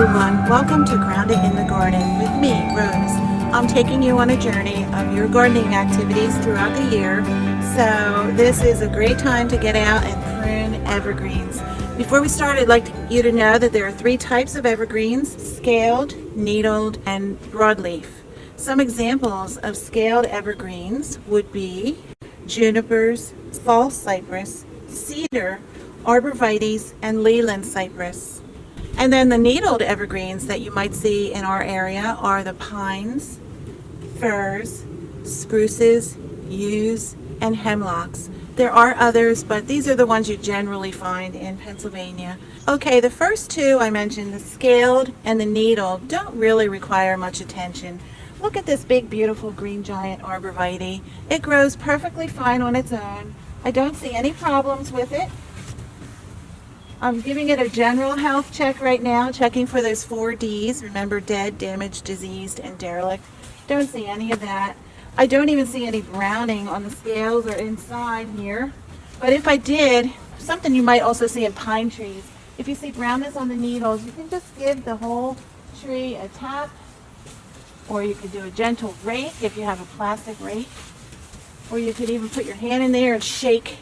everyone, welcome to Grounded in the Garden with me, Rose. I'm taking you on a journey of your gardening activities throughout the year, so this is a great time to get out and prune evergreens. Before we start, I'd like you to know that there are three types of evergreens: scaled, needled, and broadleaf. Some examples of scaled evergreens would be junipers, false cypress, cedar, arborvitaes, and leyland cypress. And then the needled evergreens that you might see in our area are the pines, firs, spruces, yews, and hemlocks. There are others, but these are the ones you generally find in Pennsylvania. Okay, the first two I mentioned, the scaled and the needled, don't really require much attention. Look at this big, beautiful green giant arborvitae. It grows perfectly fine on its own. I don't see any problems with it. I'm giving it a general health check right now, checking for those 4 Ds. Remember, dead, damaged, diseased, and derelict. Don't see any of that. I don't even see any browning on the scales or inside here. But if I did, something you might also see in pine trees, if you see brownness on the needles, you can just give the whole tree a tap, or you could do a gentle rake if you have a plastic rake, or you could even put your hand in there and shake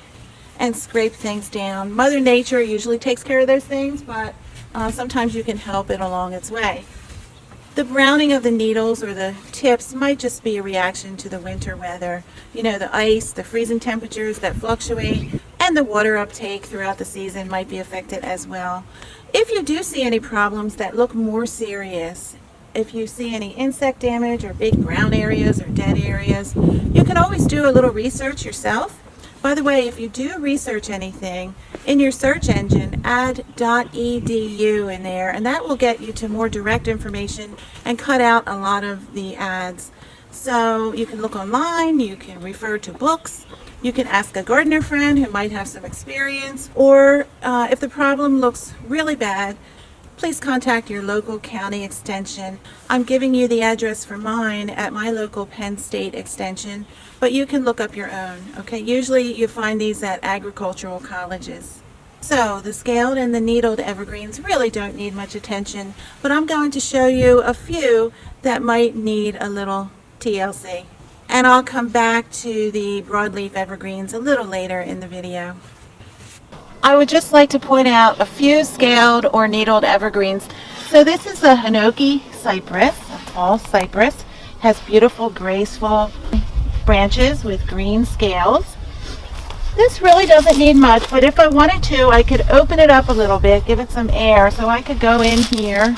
and scrape things down. Mother Nature usually takes care of those things, but sometimes you can help it along its way. The browning of the needles or the tips might just be a reaction to the winter weather. You know, the ice, the freezing temperatures that fluctuate, and the water uptake throughout the season might be affected as well. If you do see any problems that look more serious, if you see any insect damage or big brown areas or dead areas, you can always do a little research yourself. By the way, if you do research anything, in your search engine, add .edu in there, and that will get you to more direct information and cut out a lot of the ads. So you can look online, you can refer to books, you can ask a gardener friend who might have some experience, or if the problem looks really bad, please contact your local county extension. I'm giving you the address for mine at my local Penn State extension, but you can look up your own. Okay, usually you find these at agricultural colleges. So the scaled and the needled evergreens really don't need much attention, but I'm going to show you a few that might need a little TLC. And I'll come back to the broadleaf evergreens a little later in the video. I would just like to point out a few scaled or needled evergreens. So this is the Hinoki cypress, a false cypress. Has beautiful, graceful branches with green scales. This really doesn't need much, but if I wanted to, I could open it up a little bit, give it some air. So I could go in here,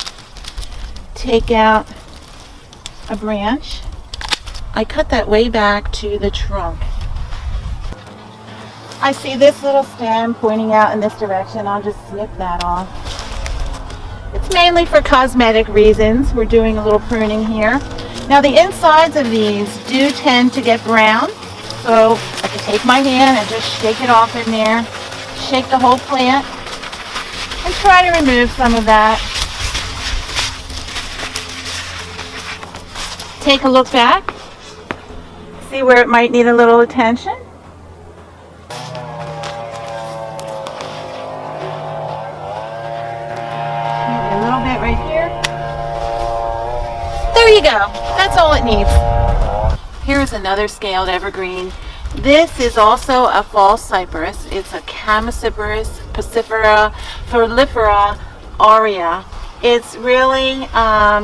take out a branch. I cut that way back to the trunk. I see this little stem pointing out in this direction. I'll just snip that off. It's mainly for cosmetic reasons. We're doing a little pruning here. Now the insides of these do tend to get brown, so I can take my hand and just shake it off in there, shake the whole plant, and try to remove some of that. Take a look back, see where it might need a little attention. There you go. That's all it needs. Here's another scaled evergreen. This is also a false cypress. It's a Chamaecyparis passifera prolifera aurea. It's really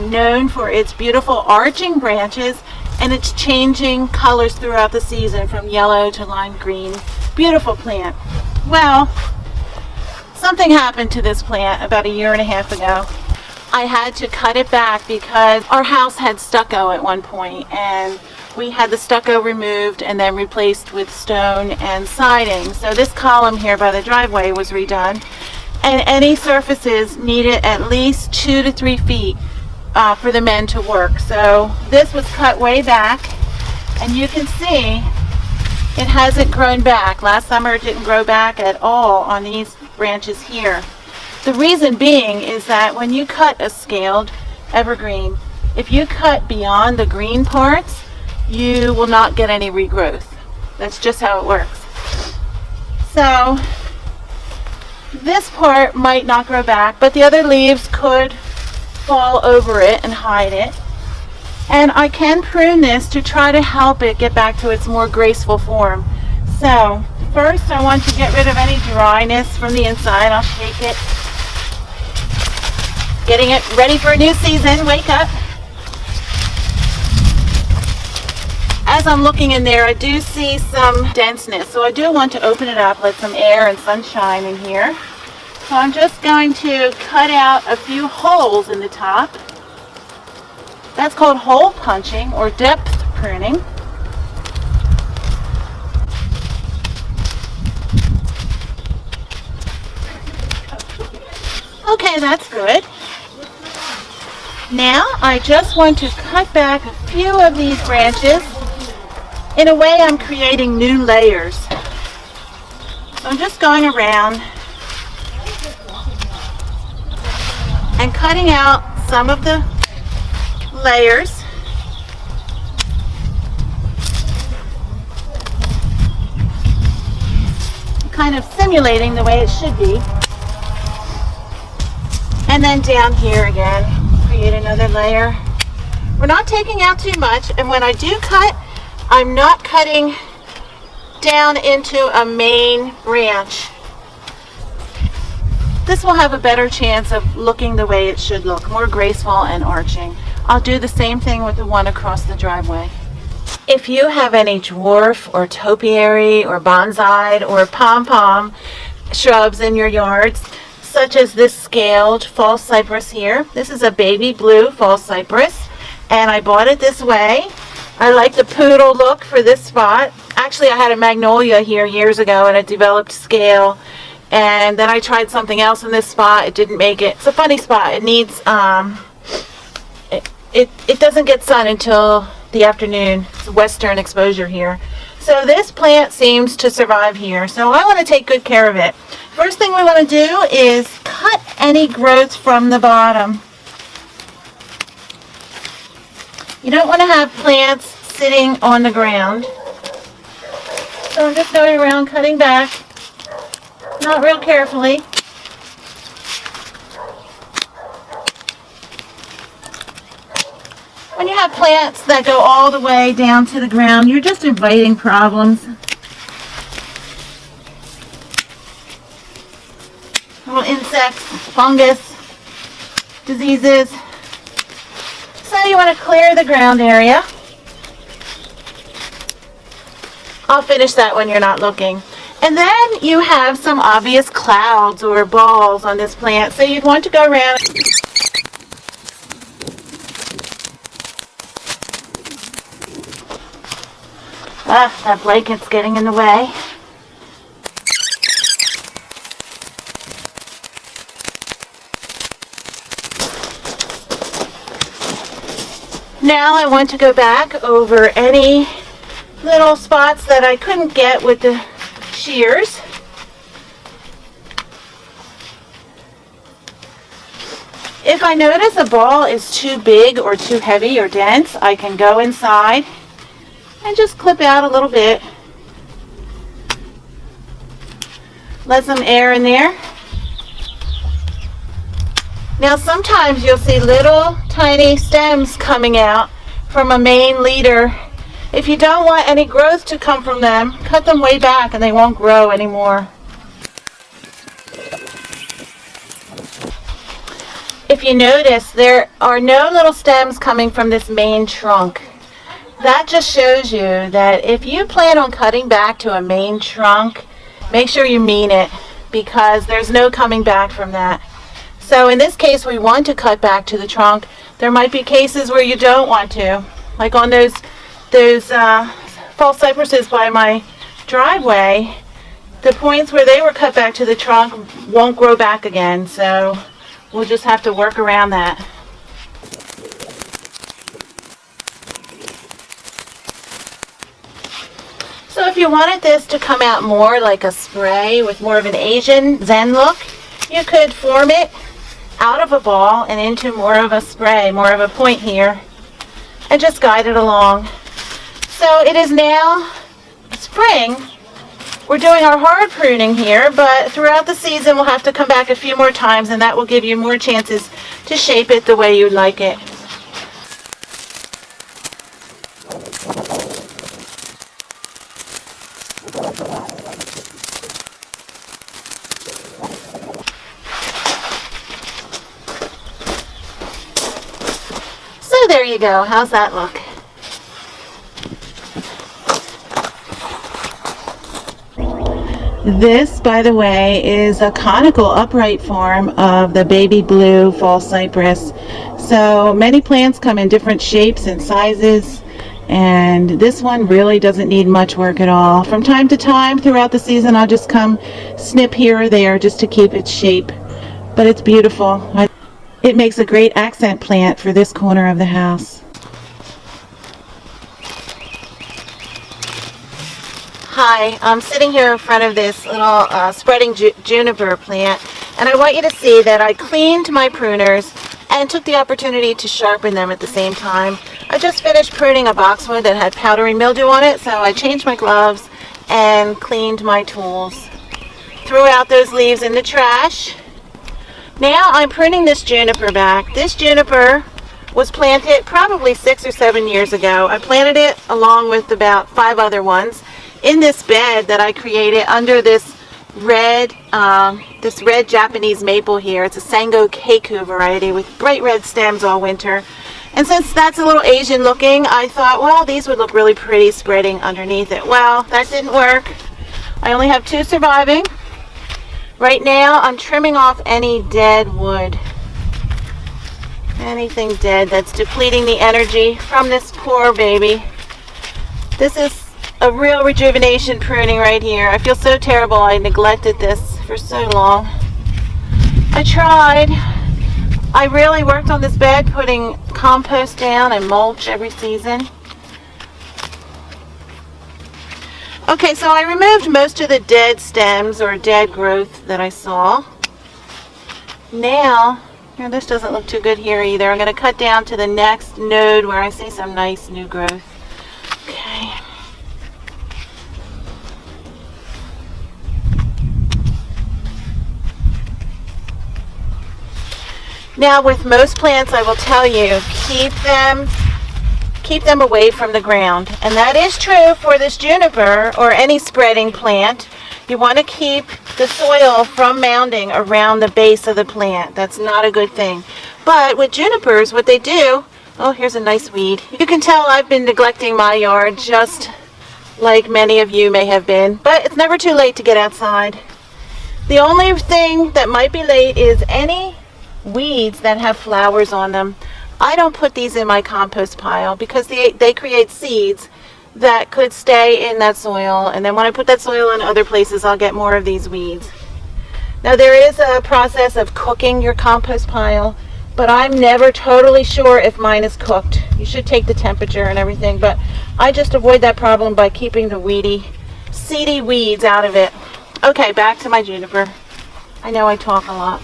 known for its beautiful arching branches and its changing colors throughout the season from yellow to lime green. Beautiful plant. Well, something happened to this plant about 1.5 years ago. I had to cut it back because our house had stucco at one point, and we had the stucco removed and then replaced with stone and siding. So this column here by the driveway was redone, and any surfaces needed at least 2 to 3 feet for the men to work. So this was cut way back, and you can see it hasn't grown back. Last summer it didn't grow back at all on these branches here. The reason being is that when you cut a scaled evergreen, if you cut beyond the green parts, you will not get any regrowth. That's just how it works. So this part might not grow back, but the other leaves could fall over it and hide it. And I can prune this to try to help it get back to its more graceful form. So first I want to get rid of any dryness from the inside. I'll shake it. Getting it ready for a new season. Wake up. As I'm looking in there, I do see some denseness. So I do want to open it up, let some air and sunshine in here. So I'm just going to cut out a few holes in the top. That's called hole punching or depth pruning. Okay, that's good. Now I just want to cut back a few of these branches. In a way, I'm creating new layers. So I'm just going around and cutting out some of the layers. Kind of simulating the way it should be. And then down here again, create another layer. We're not taking out too much, and when I do cut, I'm not cutting down into a main branch. This will have a better chance of looking the way it should look, more graceful and arching. I'll do the same thing with the one across the driveway. If you have any dwarf or topiary or bonsai or pom-pom shrubs in your yards, such as this scaled false cypress here. This is a baby blue false cypress, and I bought it this way. I like the poodle look for this spot. Actually, I had a magnolia here years ago and it developed scale. And then I tried something else in this spot. It didn't make it. It's a funny spot. It needs, it doesn't get sun until the afternoon. It's western exposure here. So this plant seems to survive here. So I want to take good care of it. First thing we want to do is cut any growth from the bottom. You don't want to have plants sitting on the ground. So I'm just going around cutting back. Not real carefully. When you have plants that go all the way down to the ground, you're just inviting problems. Little insects, fungus, diseases. So you want to clear the ground area. I'll finish that when you're not looking. And then you have some obvious clouds or balls on this plant, so you'd want to go around. That blanket's getting in the way. Now I want to go back over any little spots that I couldn't get with the shears. If I notice a ball is too big or too heavy or dense, I can go inside and just clip out a little bit. Let some air in there. Now sometimes you'll see little tiny stems coming out from a main leader. If you don't want any growth to come from them, cut them way back and they won't grow anymore. If you notice, there are no little stems coming from this main trunk. That just shows you that if you plan on cutting back to a main trunk, make sure you mean it, because there's no coming back from that. So in this case, we want to cut back to the trunk. There might be cases where you don't want to, like on those false cypresses by my driveway. The points where they were cut back to the trunk won't grow back again, so we'll just have to work around that. So if you wanted this to come out more like a spray with more of an Asian Zen look, you could form it out of a ball and into more of a spray, more of a point here, and just guide it along. So it is now spring. We're doing our hard pruning here, but throughout the season we'll have to come back a few more times, and that will give you more chances to shape it the way you'd like it. So there you go. How's that look? This, by the way, is a conical upright form of the baby blue fall cypress. So many plants come in different shapes and sizes, and this one really doesn't need much work at all. From time to time throughout the season, I'll just come snip here or there just to keep its shape. But it's beautiful. It makes a great accent plant for this corner of the house. Hi, I'm sitting here in front of this little spreading juniper plant, and I want you to see that I cleaned my pruners and took the opportunity to sharpen them at the same time. I just finished pruning a boxwood that had powdery mildew on it, so I changed my gloves and cleaned my tools. Threw out those leaves in the trash. Now I'm pruning this juniper back. This juniper was planted probably 6 or 7 years ago. I planted it along with about 5 other ones in this bed that I created under this red Japanese maple here. It's a Sango Keiku variety with bright red stems all winter. And since that's a little Asian looking, I thought, well, these would look really pretty spreading underneath it. Well, that didn't work. I only have 2 surviving. Right now, I'm trimming off any dead wood. Anything dead that's depleting the energy from this poor baby. This is a real rejuvenation pruning right here. I feel so terrible I neglected this for so long. I tried. I really worked on this bed, putting compost down and mulch every season. Okay, so I removed most of the dead stems or dead growth that I saw. Now, this doesn't look too good here either. I'm going to cut down to the next node where I see some nice new growth. Okay. Now with most plants, I will tell you, keep them away from the ground. And that is true for this juniper or any spreading plant. You want to keep the soil from mounding around the base of the plant. That's not a good thing. But with junipers, what they do, oh, here's a nice weed. You can tell I've been neglecting my yard just like many of you may have been. But it's never too late to get outside. The only thing that might be late is any weeds that have flowers on them. I don't put these in my compost pile because they create seeds that could stay in that soil, and then when I put that soil in other places, I'll get more of these weeds. Now there is a process of cooking your compost pile, but I'm never totally sure if mine is cooked. You should take the temperature and everything, but I just avoid that problem by keeping the weedy, seedy weeds out of it. Okay, back to my juniper. I know I talk a lot.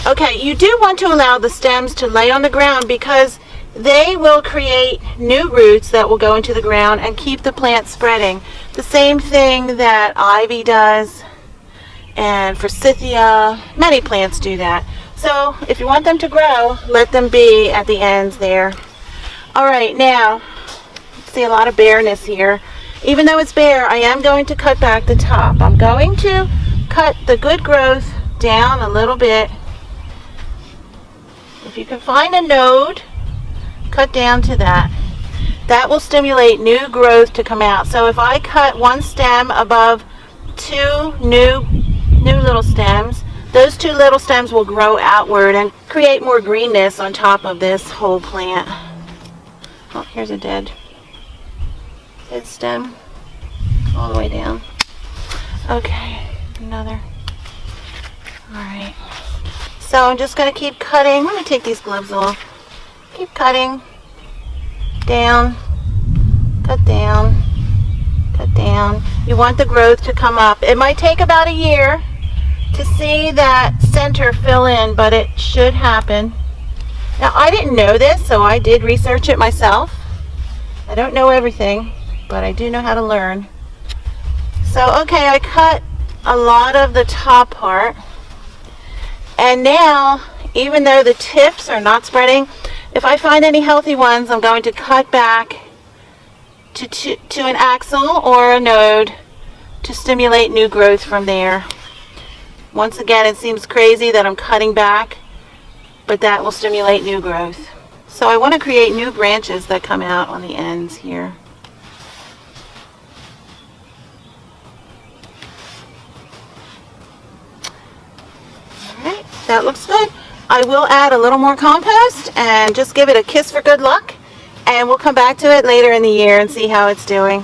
Okay, you do want to allow the stems to lay on the ground because they will create new roots that will go into the ground and keep the plant spreading. The same thing that ivy does and forsythia. Many plants do that. So if you want them to grow, let them be at the ends there. All right, now, see a lot of bareness here. Even though it's bare, I am going to cut back the top. I'm going to cut the good growth down a little bit. If you can find a node, cut down to that. That will stimulate new growth to come out. So if I cut one stem above 2 new little stems, those 2 little stems will grow outward and create more greenness on top of this whole plant. Oh, here's a dead stem all the way down. Okay, another. All right. So I'm just going to keep cutting. Let me take these gloves off. Keep cutting. Down. Cut down. Cut down. You want the growth to come up. It might take about a year to see that center fill in, but it should happen. Now, I didn't know this, so I did research it myself. I don't know everything, but I do know how to learn. So, okay, I cut a lot of the top part. And now, even though the tips are not spreading, if I find any healthy ones, I'm going to cut back to an axil or a node to stimulate new growth from there. Once again, it seems crazy that I'm cutting back, but that will stimulate new growth. So I want to create new branches that come out on the ends here. Alright, that looks good. I will add a little more compost and just give it a kiss for good luck, and we'll come back to it later in the year and see how it's doing.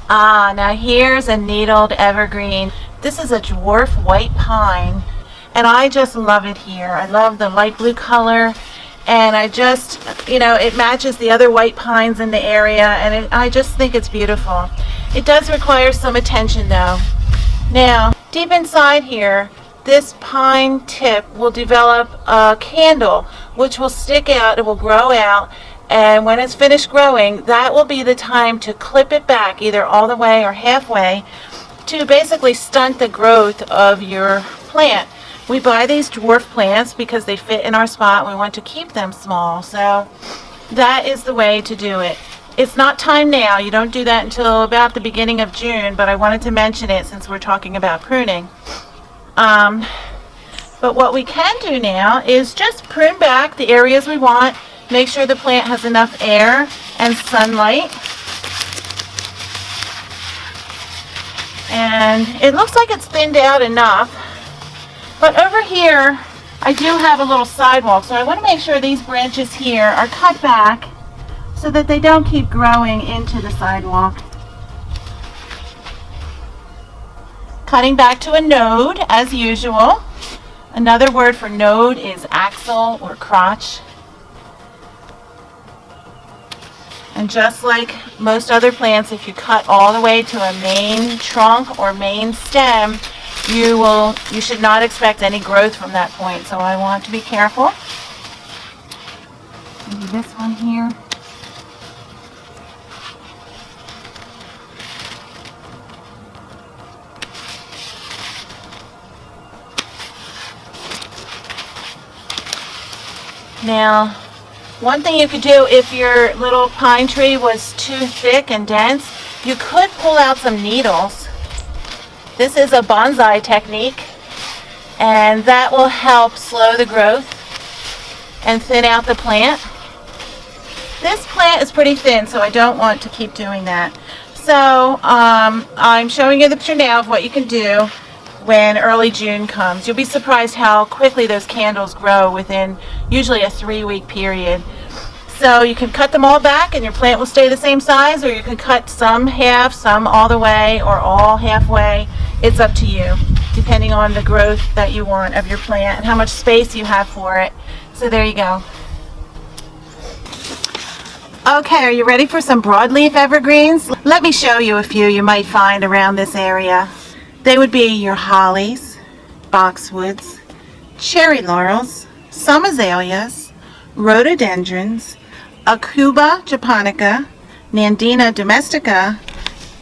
Now here's a needled evergreen. This is a dwarf white pine, and I just love it here. I love the light blue color, and I just, it matches the other white pines in the area, and I just think it's beautiful. It does require some attention though. Now, deep inside here, this pine tip will develop a candle which will stick out, it will grow out, and when it's finished growing, that will be the time to clip it back, either all the way or halfway, to basically stunt the growth of your plant. We buy these dwarf plants because they fit in our spot. We want to keep them small, so that is the way to do it. It's not time now. You don't do that until about the beginning of June, but I wanted to mention it since we're talking about pruning. But what we can do now is just prune back the areas we want. Make sure the plant has enough air and sunlight. And it looks like it's thinned out enough. But over here, I do have a little sidewalk, so I want to make sure these branches here are cut back so that they don't keep growing into the sidewalk. Cutting back to a node as usual. Another word for node is axil or crotch. And just like most other plants, if you cut all the way to a main trunk or main stem, you should not expect any growth from that point. So I want to be careful. Maybe this one here. Now, one thing you could do if your little pine tree was too thick and dense, you could pull out some needles. This is a bonsai technique, and that will help slow the growth and thin out the plant. This plant is pretty thin, so I don't want to keep doing that. So I'm showing you the picture now of what you can do when early June comes. You'll be surprised how quickly those candles grow within usually a 3-week period. So you can cut them all back and your plant will stay the same size, or you can cut some half, some all the way, or all halfway. It's up to you, depending on the growth that you want of your plant and how much space you have for it. So there you go. Okay, are you ready for some broadleaf evergreens? Let me show you a few you might find around this area. They would be your hollies, boxwoods, cherry laurels, some azaleas, rhododendrons, Aucuba japonica, Nandina domestica,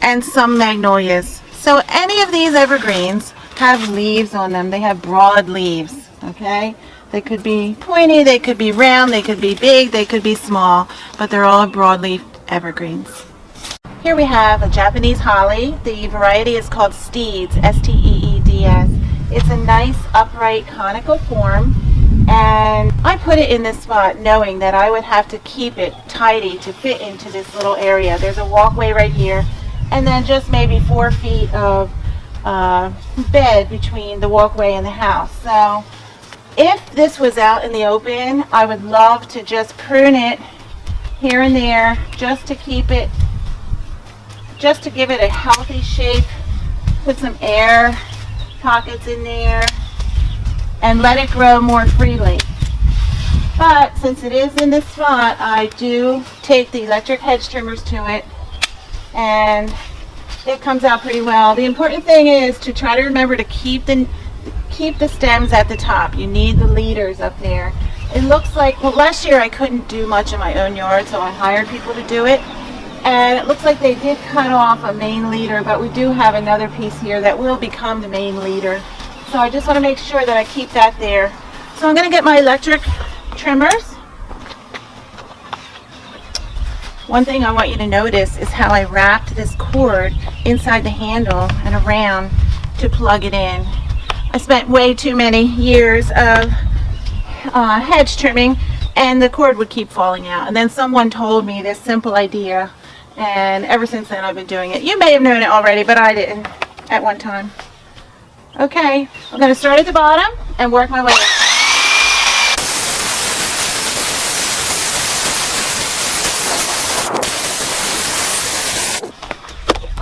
and some magnolias. So any of these evergreens have leaves on them. They have broad leaves, okay? They could be pointy, they could be round, they could be big, they could be small, but they're all broadleaf evergreens. Here we have a Japanese holly. The variety is called Steeds, S-T-E-E-D-S. It's a nice upright conical form, and I put it in this spot knowing that I would have to keep it tidy to fit into this little area. There's a walkway right here, and then just maybe 4 feet of bed between the walkway and the house. So if this was out in the open, I would love to just prune it here and there just to keep it, just to give it a healthy shape, put some air pockets in there, and let it grow more freely. But since it is in this spot, I do take the electric hedge trimmers to it, and it comes out pretty well. The important thing is to try to remember to keep the stems at the top. You need the leaders up there. It looks like, well, last year I couldn't do much in my own yard, so I hired people to do it. And it looks like they did cut off a main leader, but we do have another piece here that will become the main leader So I just want to make sure that I keep that there. So I'm going to get my electric trimmers. One thing I want you to notice is how I wrapped this cord inside the handle and around to plug it in. I spent way too many years of hedge trimming, and the cord would keep falling out. And then someone told me this simple idea, and ever since then I've been doing it. You may have known it already, but I didn't at one time. Okay, I'm going to start at the bottom and work my way up.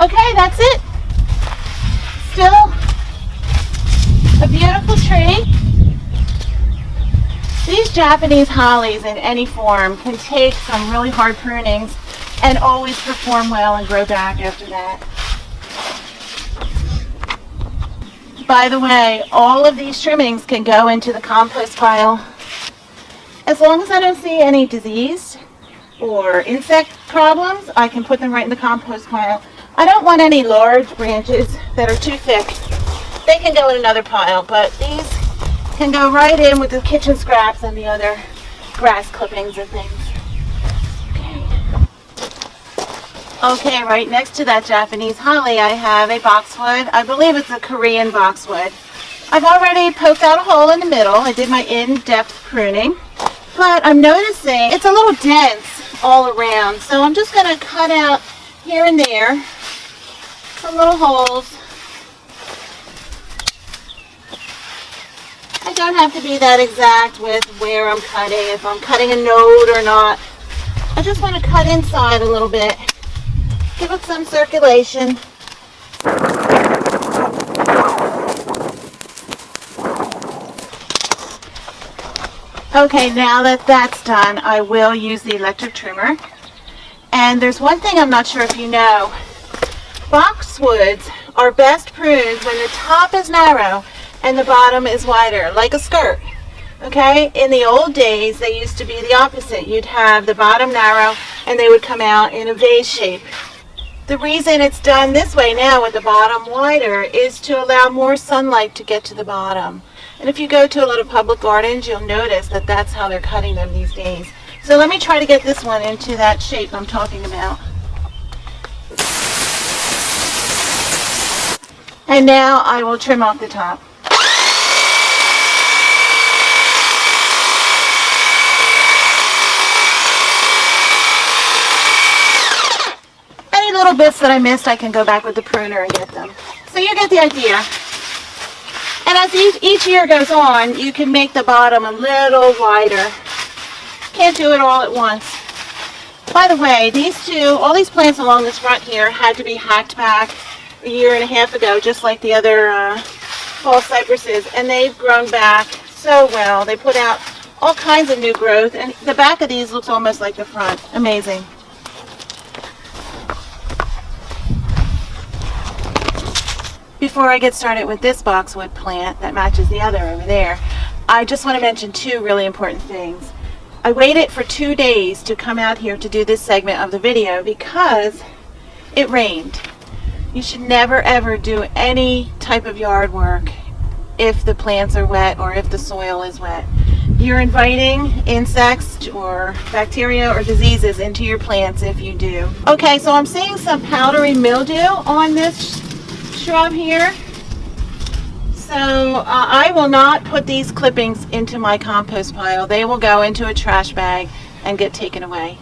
Okay, that's it. Still a beautiful tree. These Japanese hollies in any form can take some really hard prunings and always perform well and grow back after that. By the way, all of these trimmings can go into the compost pile. As long as I don't see any disease or insect problems, I can put them right in the compost pile. I don't want any large branches that are too thick. They can go in another pile, but these can go right in with the kitchen scraps and the other grass clippings and things. Okay, right next to that Japanese holly, I have a boxwood. I believe it's a Korean boxwood. I've already poked out a hole in the middle. I did my in-depth pruning, but I'm noticing it's a little dense all around. So I'm just going to cut out here and there some little holes. I don't have to be that exact with where I'm cutting, if I'm cutting a node or not. I just want to cut inside a little bit. Give it some circulation. Okay, now that that's done, I will use the electric trimmer. And there's one thing I'm not sure if you know. Boxwoods are best pruned when the top is narrow and the bottom is wider, like a skirt. Okay, in the old days, they used to be the opposite. You'd have the bottom narrow and they would come out in a vase shape. The reason it's done this way now with the bottom wider is to allow more sunlight to get to the bottom. And if you go to a lot of public gardens, you'll notice that that's how they're cutting them these days. So let me try to get this one into that shape I'm talking about. And now I will trim off the top. Little bits that I missed, I can go back with the pruner and get them. So you get the idea. And as each year goes on, you can make the bottom a little wider. Can't do it all at once. By the way, all these plants along this front here had to be hacked back a year and a half ago, just like the other fall cypresses, and they've grown back so well. They put out all kinds of new growth, and the back of these looks almost like the front. Amazing. Before I get started with this boxwood plant that matches the other over there, I just want to mention two really important things. I waited for 2 days to come out here to do this segment of the video because it rained. You should never ever do any type of yard work if the plants are wet or if the soil is wet. You're inviting insects or bacteria or diseases into your plants if you do. Okay, so I'm seeing some powdery mildew on this shrub here. So I will not put these clippings into my compost pile. They will go into a trash bag and get taken away.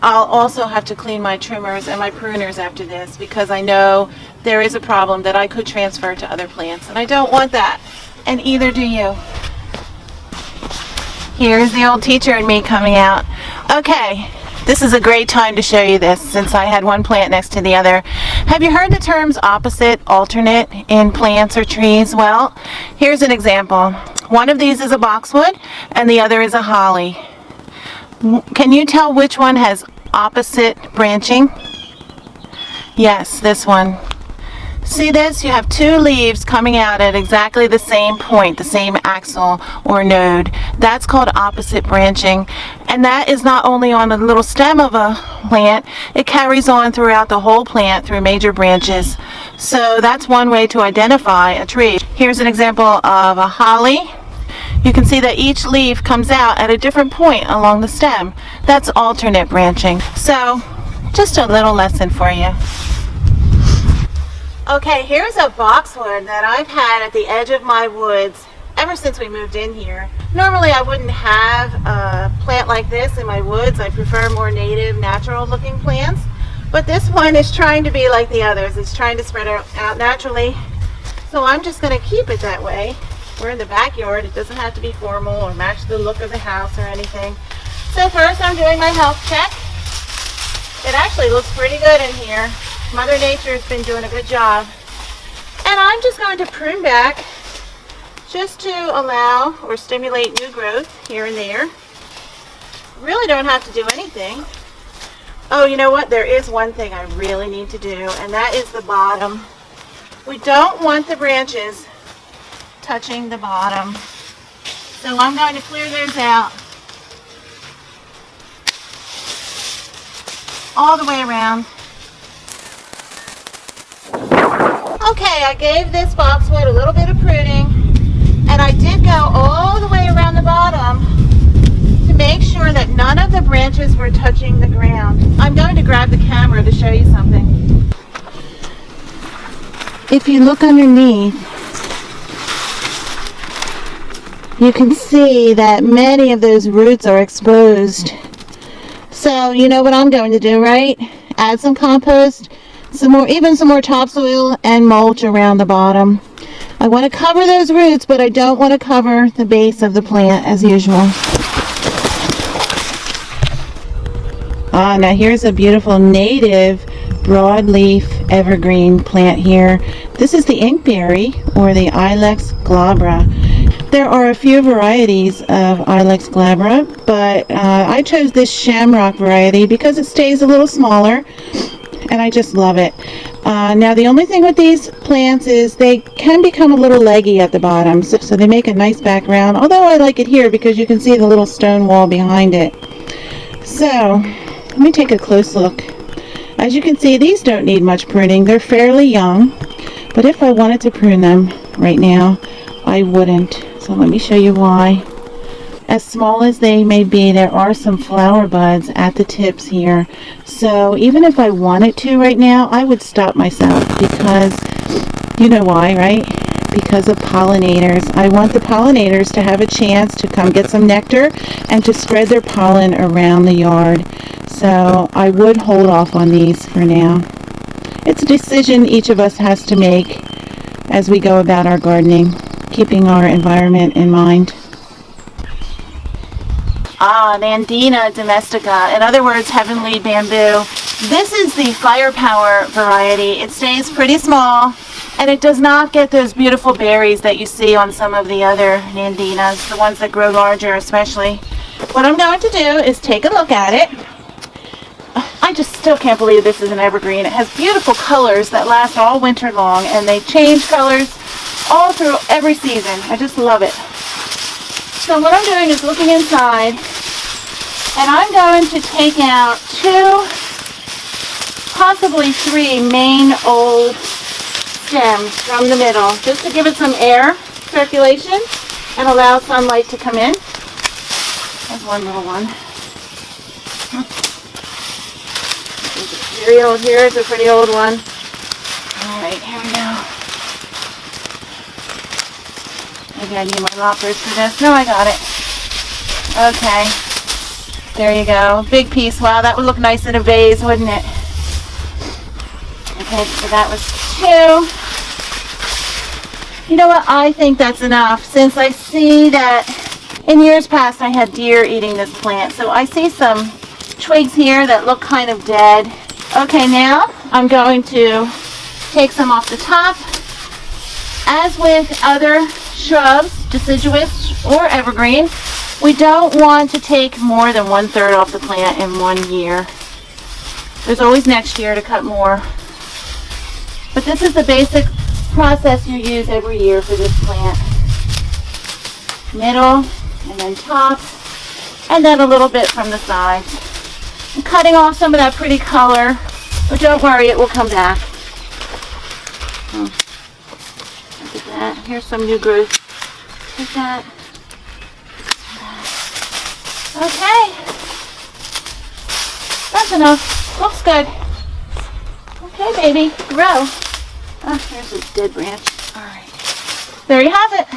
I'll also have to clean my trimmers and my pruners after this because I know there is a problem that I could transfer to other plants, and I don't want that, and either do you. Here's the old teacher in me coming out. Okay, this is a great time to show you this since I had one plant next to the other. Have you heard the terms opposite, alternate in plants or trees? Well, here's an example. One of these is a boxwood and the other is a holly. Can you tell which one has opposite branching? Yes, this one. See this? You have two leaves coming out at exactly the same point, the same axil or node. That's called opposite branching. And that is not only on the little stem of a plant, it carries on throughout the whole plant through major branches. So that's one way to identify a tree. Here's an example of a holly. You can see that each leaf comes out at a different point along the stem. That's alternate branching. So, just a little lesson for you. Okay, here's a boxwood that I've had at the edge of my woods ever since we moved in here. Normally I wouldn't have a plant like this in my woods. I prefer more native, natural looking plants. But this one is trying to be like the others. It's trying to spread out naturally. So I'm just going to keep it that way. We're in the backyard. It doesn't have to be formal or match the look of the house or anything. So first I'm doing my health check. It actually looks pretty good in here. Mother Nature's been doing a good job. And I'm just going to prune back just to allow or stimulate new growth here and there. Really don't have to do anything. Oh, you know what? There is one thing I really need to do, and that is the bottom. We don't want the branches touching the bottom. So I'm going to clear those out all the way around. Okay, I gave this boxwood a little bit of pruning, and I did go all the way around the bottom to make sure that none of the branches were touching the ground. I'm going to grab the camera to show you something. If you look underneath, you can see that many of those roots are exposed. So you know what I'm going to do, right? Add some compost, even some more topsoil and mulch around the bottom. I want to cover those roots, but I don't want to cover the base of the plant as usual. Now here's a beautiful native broadleaf evergreen plant here. This is the inkberry, or the Ilex glabra. There are a few varieties of Ilex glabra, but I chose this shamrock variety because it stays a little smaller, and I just love it. Now the only thing with these plants is they can become a little leggy at the bottom, so they make a nice background, although I like it here because you can see the little stone wall behind it. So let me take a close look. As you can see, these don't need much pruning. They're fairly young, but if I wanted to prune them right now, I wouldn't. So let me show you why. As small as they may be, there are some flower buds at the tips here. So even if I wanted to right now, I would stop myself because, you know why, right? Because of pollinators. I want the pollinators to have a chance to come get some nectar and to spread their pollen around the yard. So I would hold off on these for now. It's a decision each of us has to make as we go about our gardening, keeping our environment in mind. Nandina domestica, in other words, heavenly bamboo. This is the firepower variety. It stays pretty small, and it does not get those beautiful berries that you see on some of the other Nandinas, the ones that grow larger especially. What I'm going to do is take a look at it. I just still can't believe this is an evergreen. It has beautiful colors that last all winter long, and they change colors all through every season. I just love it. So what I'm doing is looking inside, and I'm going to take out 2, possibly 3 main old stems from the middle, just to give it some air circulation and allow sunlight to come in. There's one little one. Very old here. It's a pretty old one. Alright, here we go. Maybe I need my loppers for this. No, I got it. Okay. There you go. Big piece. Wow, that would look nice in a vase, wouldn't it? Okay, so that was 2. You know what? I think that's enough, since I see that in years past I had deer eating this plant. So I see some twigs here that look kind of dead. Okay, now I'm going to take some off the top. As with other shrubs, deciduous or evergreen, we don't want to take more than 1/3 off the plant in 1 year. There's always next year to cut more. But this is the basic process you use every year for this plant. Middle, and then top, and then a little bit from the sides. I'm cutting off some of that pretty color, but don't worry, it will come back. Look at that. Here's some new growth. Take that. Okay. That's enough. Looks good. Okay, baby. Grow. Oh, here's a dead branch. Alright. There you have it.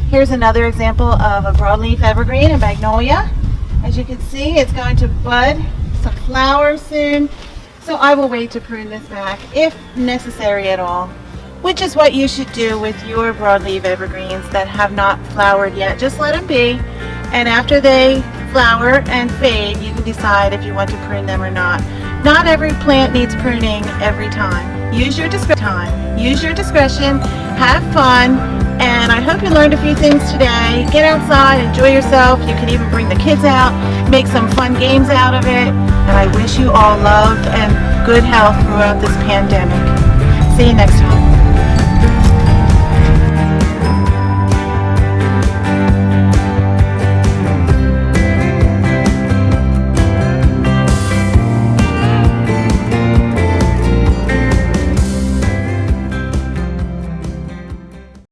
Here's another example of a broadleaf evergreen, a magnolia. As you can see, it's going to bud some flowers soon. So I will wait to prune this back if necessary at all, which is what you should do with your broadleaf evergreens that have not flowered yet. Just let them be, and after they flower and fade, you can decide if you want to prune them or not. Not every plant needs pruning every time. Use your discretion, have fun, and I hope you learned a few things today. Get outside, enjoy yourself. You can even bring the kids out, make some fun games out of it. And I wish you all love and good health throughout this pandemic.